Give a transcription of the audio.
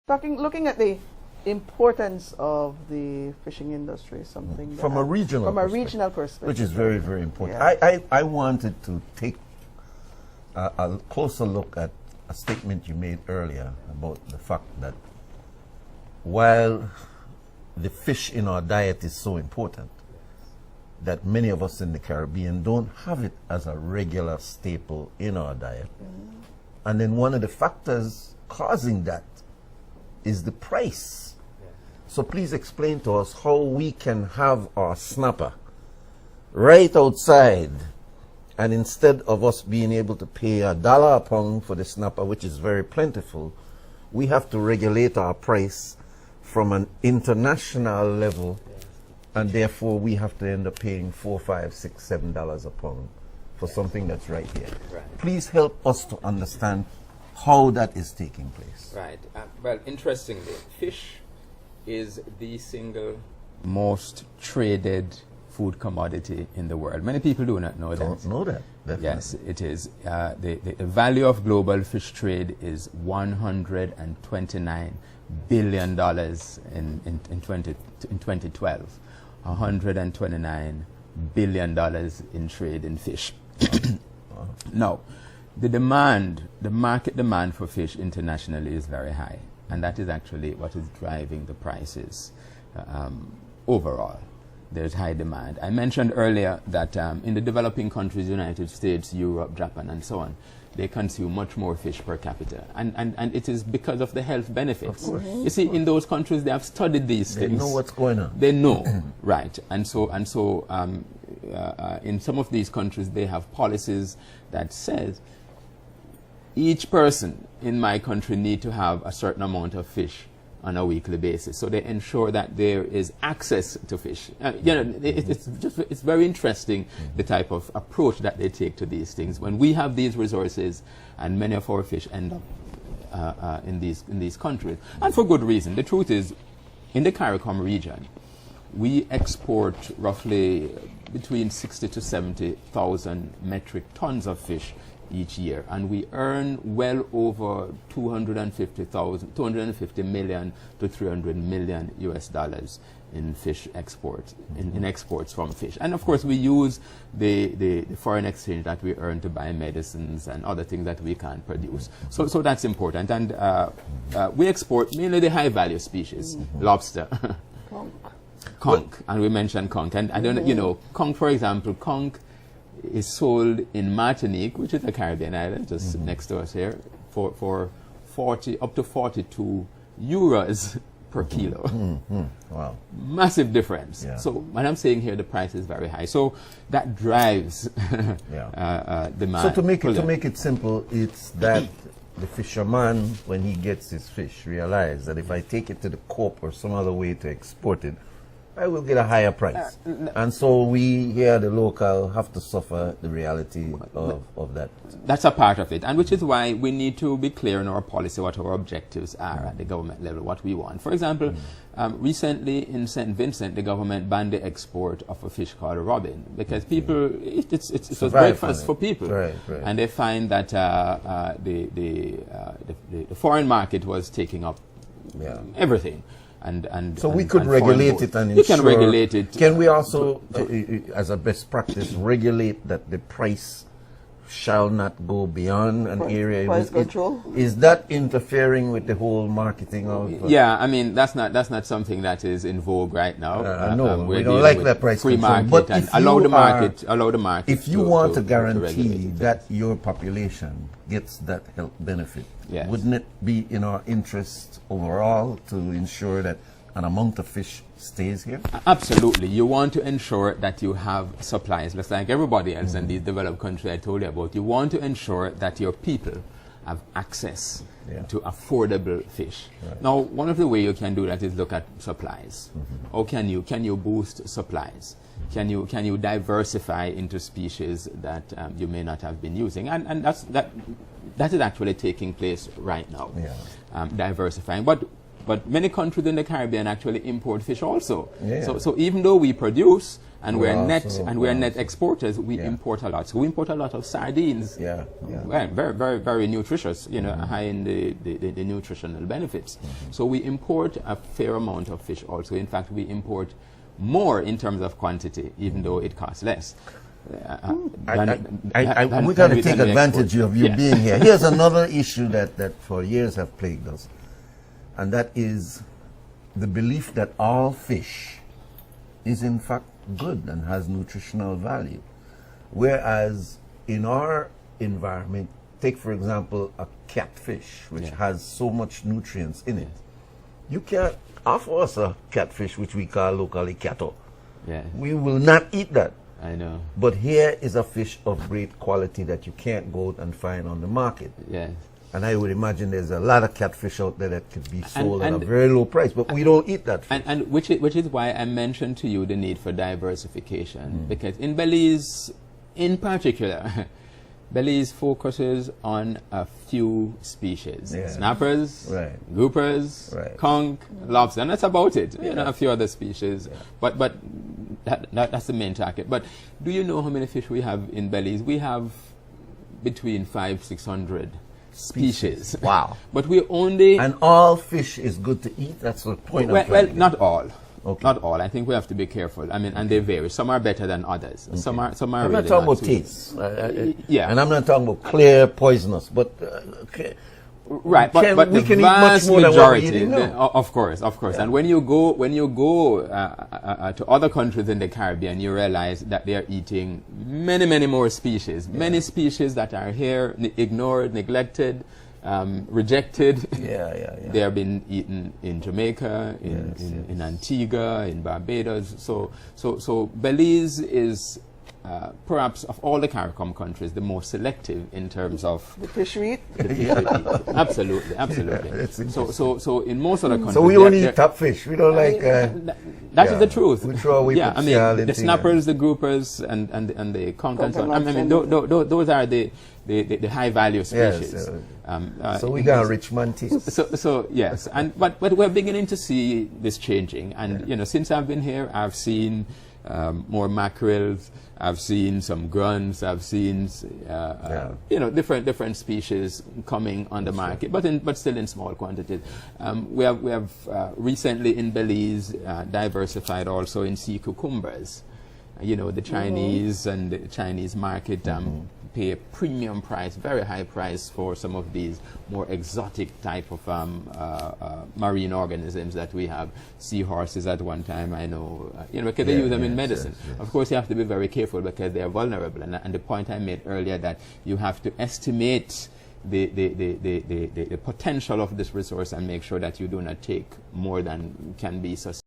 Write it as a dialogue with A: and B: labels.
A: Looking at the importance of the fishing industry, something
B: from a regional
A: perspective,
B: which is very, very important.
A: Yeah.
B: I wanted to take a closer look at a statement you made earlier about the fact that while the fish in our diet is so important, that many of us in the Caribbean don't have it as a regular staple in our diet. And then one of the factors causing that is the price. So please explain to us how we can have our snapper right outside, and instead of us being able to pay $1 a pound for the snapper, which is very plentiful, we have to regulate our price from an international level, and therefore we have to end up paying $4, $5, $6, $7 a pound for something that's right here.
C: Right.
B: Please help us to understand how that is taking place.
C: Right. Well, interestingly, fish is the single most traded food commodity in the world. Many people do not know that.
B: Don't know that. Definitely.
C: Yes, it is. The value of global fish trade is $129 billion in 2012. $129 billion in trade in fish. Now, the market demand for fish internationally is very high, and that is actually what is driving the prices overall. There's high demand. I mentioned earlier that in the developing countries, United States, Europe, Japan, and so on, they consume much more fish per capita, and it is because of the health benefits.
B: Of course.
C: You see, in those countries, they have studied these things.
B: They know what's going on.
C: They know, right? And so in some of these countries, they have policies that says each person in my country need to have a certain amount of fish on a weekly basis. So they ensure that there is access to fish. It's very interesting, the type of approach that they take to these things. When we have these resources, and many of our fish end up in these countries, and for good reason. The truth is, in the CARICOM region, we export roughly between 60 to 70,000 metric tons of fish each year, and we earn well over 250 million to 300 million US dollars in fish exports, in exports from fish. And of course we use the foreign exchange that we earn to buy medicines and other things that we can't produce. So that's important. And we export mainly the high value species, lobster, conch, and we mentioned conch. And I don't know, conch, for example, conch is sold in Martinique, which is a Caribbean island just next to us here, for 40 up to 42 euros per kilo.
B: Wow.
C: Massive difference.
B: Yeah.
C: So when I'm saying here, the price is very high. So that drives demand.
B: So to make it simple, it's that the fisherman, when he gets his fish, realize that if I take it to the co-op or some other way to export it, I will get a higher price. And so we here, the local, have to suffer the reality of that.
C: That's a part of it, and which is why we need to be clear in our policy what our objectives are at the government level, what we want. For example, recently in St. Vincent, the government banned the export of a fish called robin because people, it was breakfast for people.
B: Right.
C: And they find that the foreign market was taking up everything.
B: So we could regulate it and ensure.
C: You can regulate it.
B: Can we also, as a best practice, regulate that the price shall not go beyond an area?
A: Price control?
B: Is that interfering with the whole marketing of?
C: Yeah, I mean that's not something that is in vogue right now.
B: No, we don't like that price
C: free
B: control.
C: market,
B: But
C: and
B: if
C: allow the
B: you
C: market.
B: If you want to guarantee that your population gets that health benefit, wouldn't it be in our interest overall to ensure that an amount of fish stays here?
C: Absolutely. You want to ensure that you have supplies, just like everybody else in these developed countries I told you about. You want to ensure that your people have access to affordable fish.
B: Right.
C: Now, one of the ways you can do that is look at supplies. How can you boost supplies? Can you diversify into species that you may not have been using? And that is actually taking place right now. Diversifying. But But many countries in the Caribbean actually import fish also.
B: Yeah.
C: So even though we produce and we're
B: We're
C: net exporters, we import a lot. So we import a lot of sardines.
B: Yeah.
C: Well, very, very, very nutritious, high in the nutritional benefits. So we import a fair amount of fish also. In fact, we import more in terms of quantity, even though it costs less.
B: We're going to take advantage of you being here. Here's another issue that for years have plagued us, and that is the belief that all fish is in fact good and has nutritional value. Whereas in our environment, take for example a catfish, which has so much nutrients in it. You can't offer us a catfish, which we call locally catto.
C: Yeah.
B: We will not eat that.
C: I know.
B: But here is a fish of great quality that you can't go out and find on the market.
C: Yes.
B: And I would imagine there's a lot of catfish out there that could be sold at a
C: and
B: very low price, but we don't eat that fish.
C: And which is why I mentioned to you the need for diversification, because in Belize, in particular, Belize focuses on a few species: snappers, groupers, conch, lobster, and that's about it. A few other species, but that's the main target. But do you know how many fish we have in Belize? We have between 500-600 species.
B: Wow!
C: But we only
B: and all fish is good to eat. That's the point.
C: Well, not all.
B: Okay.
C: Not all. I think we have to be careful. I mean, and they vary. Some are better than others. Okay. Some are.
B: I'm
C: really
B: not talking about taste.
C: Yeah.
B: And I'm not talking about clear poisonous, but.
C: Right, but
B: we
C: the
B: can
C: vast
B: eat much more
C: majority,
B: than what we're eating now.
C: of course.
B: Yeah.
C: And when you go to other countries in the Caribbean, you realize that they are eating many more species. Many species that are here ignored, neglected, rejected. They have been eaten in Jamaica, in Antigua, in Barbados. So Belize is perhaps of all the CARICOM countries the most selective in terms of
A: the fish we eat.
C: Absolutely. So in most other countries,
B: so we only eat top fish. We don't like.
C: That is the truth.
B: We throw away
C: the snappers, the groupers, and the conch and so on. I mean, those are the high value species.
B: So we got rich mantis.
C: So yes, but we're beginning to see this changing, and since I've been here, I've seen more mackerels. I've seen some gruns. I've seen different species coming on the market, but still in small quantities. We have recently in Belize diversified also in sea cucumbers. The Chinese and the Chinese market pay a premium price, very high price for some of these more exotic type of marine organisms that we have. Seahorses at one time, I know, because they use them in medicine. Yes. Of course, you have to be very careful because they are vulnerable. And the point I made earlier that you have to estimate the potential of this resource and make sure that you do not take more than can be sustained.